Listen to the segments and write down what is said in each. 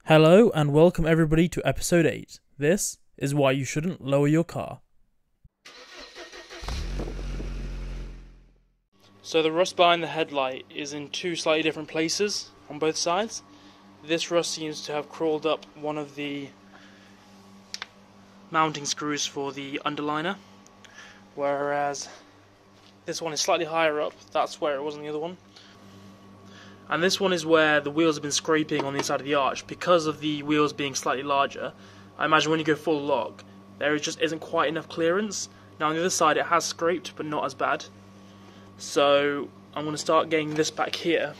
Hello and welcome everybody to episode 8. This is why you shouldn't lower your car. So the rust behind the headlight is in two slightly different places on both sides. This rust seems to have crawled up one of the mounting screws for the underliner, whereas this one is slightly higher up. That's where it was on the other one. And this one is where the wheels have been scraping on the inside of the arch. Because of the wheels being slightly larger, I imagine when you go full lock, there just isn't quite enough clearance. Now on the other side it has scraped, but not as bad. So I'm going to start getting this back here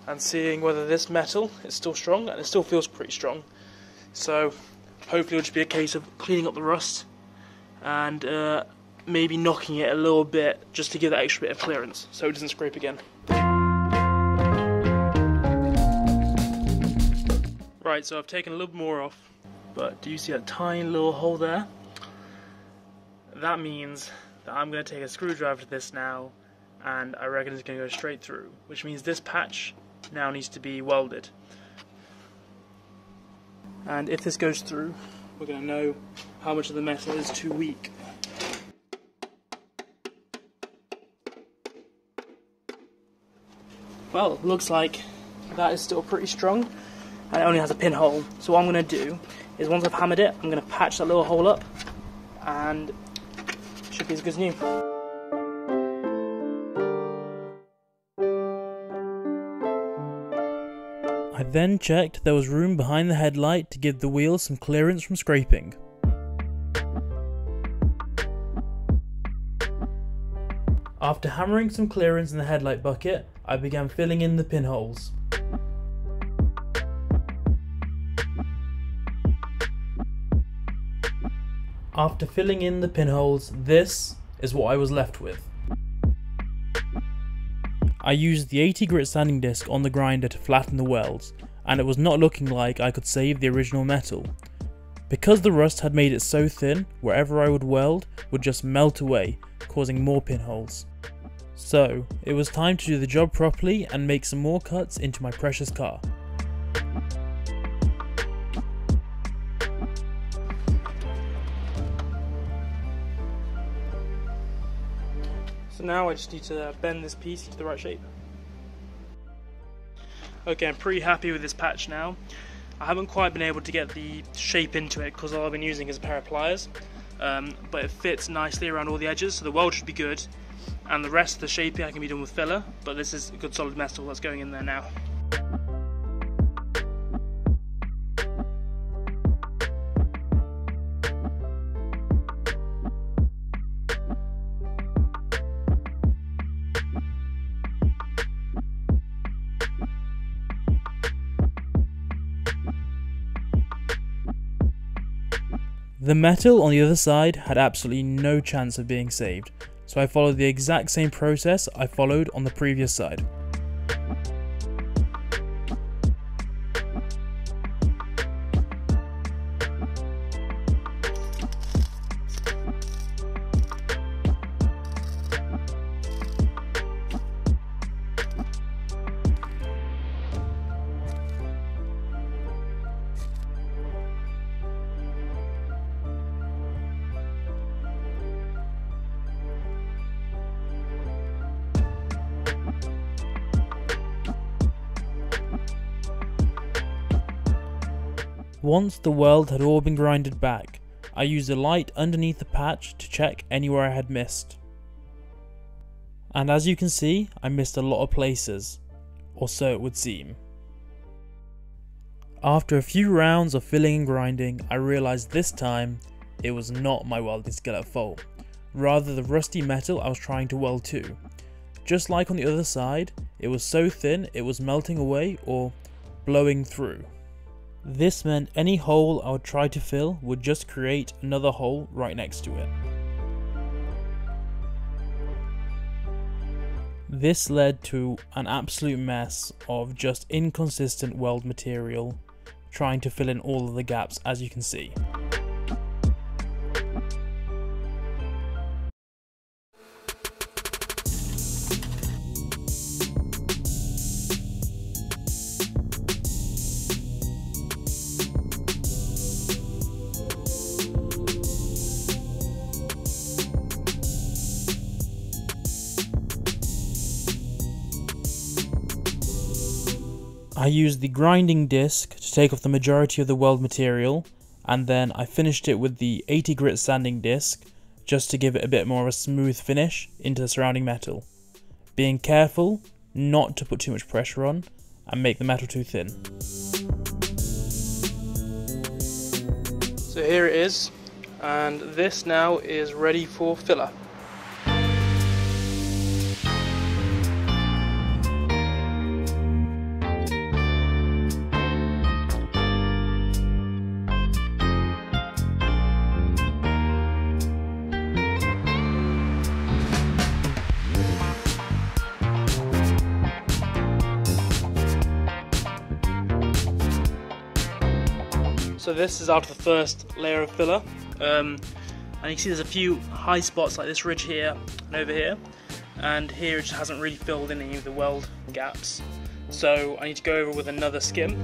and seeing whether this metal is still strong, and it still feels pretty strong. So hopefully it'll just be a case of cleaning up the rust and maybe knocking it a little bit just to give that extra bit of clearance so it doesn't scrape again. Right, so I've taken a little bit more off, but do you see that tiny little hole there? That means that I'm going to take a screwdriver to this now, and I reckon it's going to go straight through, which means this patch now needs to be welded. And if this goes through, we're going to know how much of the metal is too weak. Well, it looks like that is still pretty strong. And it only has a pinhole. So what I'm going to do is once I've hammered it, I'm going to patch that little hole up, and it should be as good as new. I then checked there was room behind the headlight to give the wheels some clearance from scraping. After hammering some clearance in the headlight bucket, I began filling in the pinholes. After filling in the pinholes, this is what I was left with. I used the 80 grit sanding disc on the grinder to flatten the welds, and it was not looking like I could save the original metal. Because the rust had made it so thin, wherever I would weld would just melt away, causing more pinholes. So, it was time to do the job properly and make some more cuts into my precious car. So now I just need to bend this piece into the right shape. Okay, I'm pretty happy with this patch now. I haven't quite been able to get the shape into it because all I've been using is a pair of pliers, but it fits nicely around all the edges, so the weld should be good, and the rest of the shaping I can be done with filler, but this is a good solid metal that's going in there now. The metal on the other side had absolutely no chance of being saved, so I followed the exact same process I followed on the previous side. Once the weld had all been grinded back, I used a light underneath the patch to check anywhere I had missed. And as you can see, I missed a lot of places, or so it would seem. After a few rounds of filling and grinding, I realised this time it was not my welding skill at fault, rather the rusty metal I was trying to weld to. Just like on the other side, it was so thin it was melting away or blowing through. This meant any hole I would try to fill would just create another hole right next to it. This led to an absolute mess of just inconsistent weld material, trying to fill in all of the gaps, as you can see. I used the grinding disc to take off the majority of the weld material, and then I finished it with the 80 grit sanding disc just to give it a bit more of a smooth finish into the surrounding metal, being careful not to put too much pressure on and make the metal too thin. So here it is, and this now is ready for filler. So this is out of the first layer of filler, and you can see there's a few high spots like this ridge here and over here, and here it just hasn't really filled in any of the weld gaps. So I need to go over with another skim.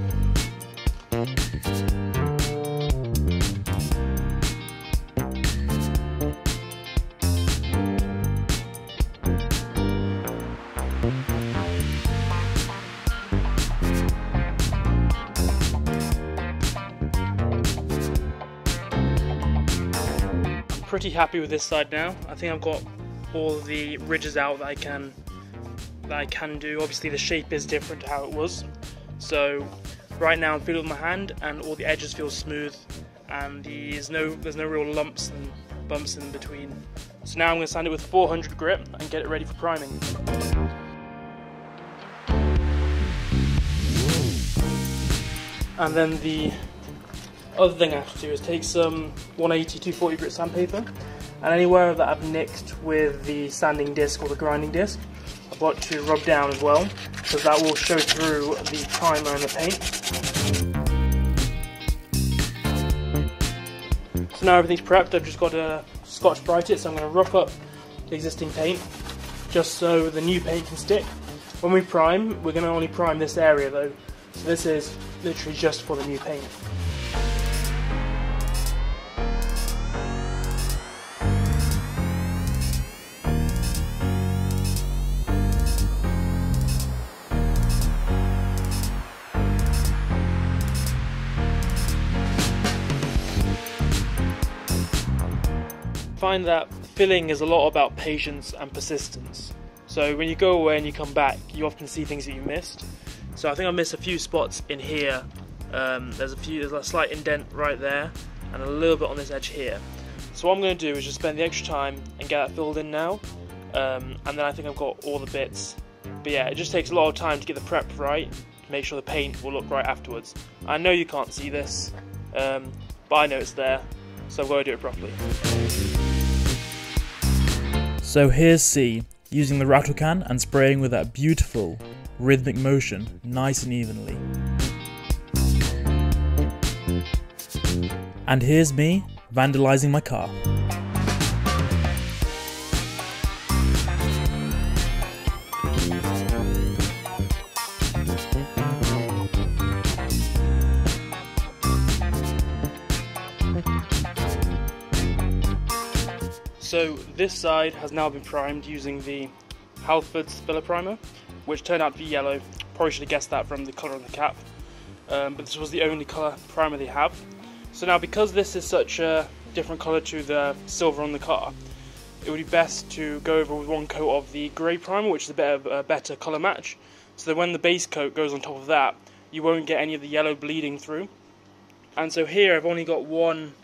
Pretty happy with this side now. I think I've got all the ridges out that I can do. Obviously the shape is different to how it was. So right now I'm feeling with my hand and all the edges feel smooth, and there's no real lumps and bumps in between. So now I'm going to sand it with 400 grit and get it ready for priming. And then the other thing I have to do is take some 180-240 grit sandpaper, and anywhere that I've nicked with the sanding disc or the grinding disc, I've got to rub down as well, because that will show through the primer and the paint. So now everything's prepped, I've just got to Scotch Brite it, so I'm going to rough up the existing paint, just so the new paint can stick. When we prime, we're going to only prime this area though, so this is literally just for the new paint. Find that filling is a lot about patience and persistence. So when you go away and you come back, you often see things that you missed. So I think I missed a few spots in here. There's a slight indent right there, and a little bit on this edge here. So what I'm going to do is just spend the extra time and get that filled in now, and then I think I've got all the bits. But yeah, it just takes a lot of time to get the prep right, to make sure the paint will look right afterwards. I know you can't see this, but I know it's there, so I've got to do it properly. So here's C, using the rattle can and spraying with that beautiful rhythmic motion, nice and evenly. And here's me, vandalizing my car. So this side has now been primed using the Halford's filler primer, which turned out to be yellow. Probably should have guessed that from the colour on the cap, but this was the only colour primer they have. So now, because this is such a different colour to the silver on the car, it would be best to go over with one coat of the grey primer, which is a better colour match, so that when the base coat goes on top of that, you won't get any of the yellow bleeding through. And so here I've only got one,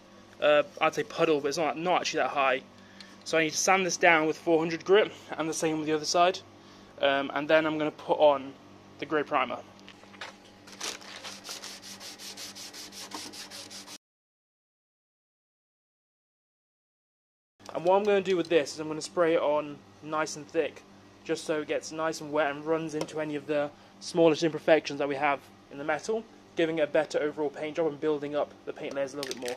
I'd say puddle, but it's not actually that high. So I need to sand this down with 400 grit, and the same with the other side, and then I'm going to put on the grey primer. And what I'm going to do with this is I'm going to spray it on nice and thick, just so it gets nice and wet and runs into any of the smallest imperfections that we have in the metal, giving it a better overall paint job and building up the paint layers a little bit more.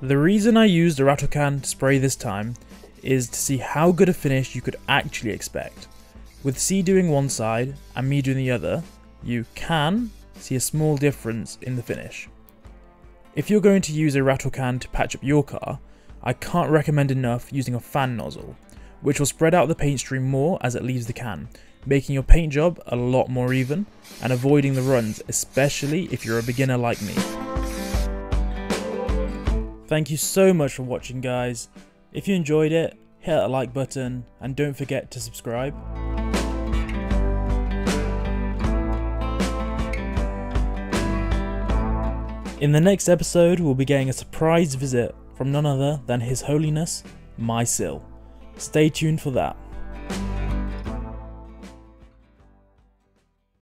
The reason I used a rattle can spray this time is to see how good a finish you could actually expect. With C doing one side and me doing the other, you can see a small difference in the finish. If you're going to use a rattle can to patch up your car, I can't recommend enough using a fan nozzle, which will spread out the paint stream more as it leaves the can, making your paint job a lot more even and avoiding the runs, especially if you're a beginner like me. Thank you so much for watching, guys. If you enjoyed it, hit that like button and don't forget to subscribe. In the next episode, we'll be getting a surprise visit from none other than His Holiness, my Sil. Stay tuned for that.